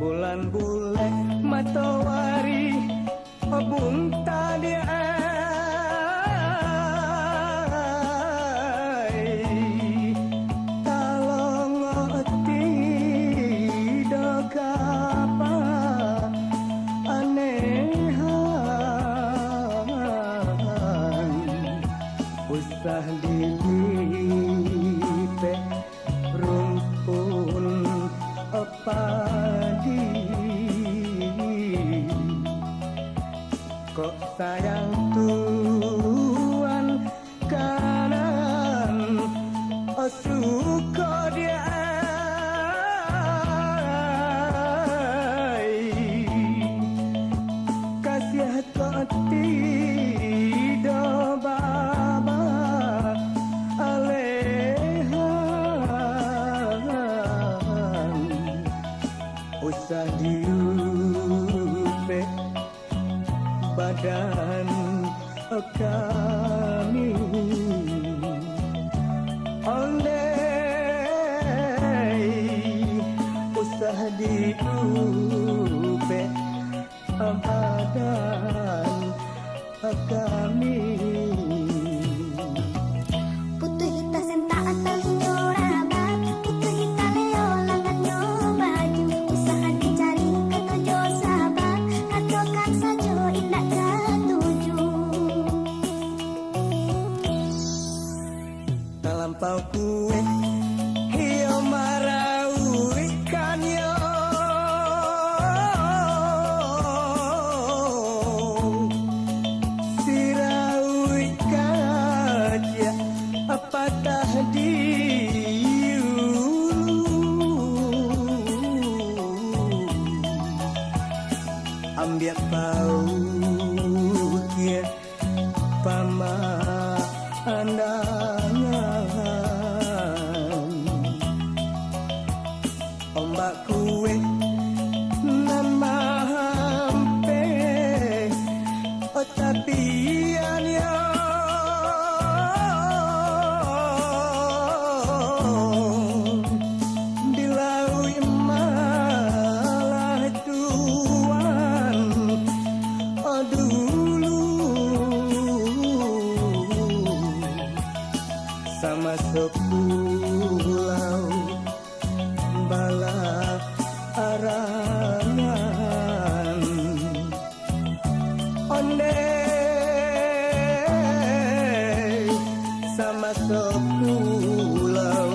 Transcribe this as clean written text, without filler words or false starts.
bulan bule matahari bunta dia talong tidak apa anehan usah dilipe rumpun padi kok sayang Tuhan kanan suka dia kasih kok tidak baba usah diupe badan kami ondai usah diupe badan kami lampau kue hiyo marau ikan yo sirau ikan ya apa tahdiu ambiak pau kia pama andangan ombak kue nama hampe tapian yo di laut malah tuan dulu sama sepulau bala arangan onde sama sepulau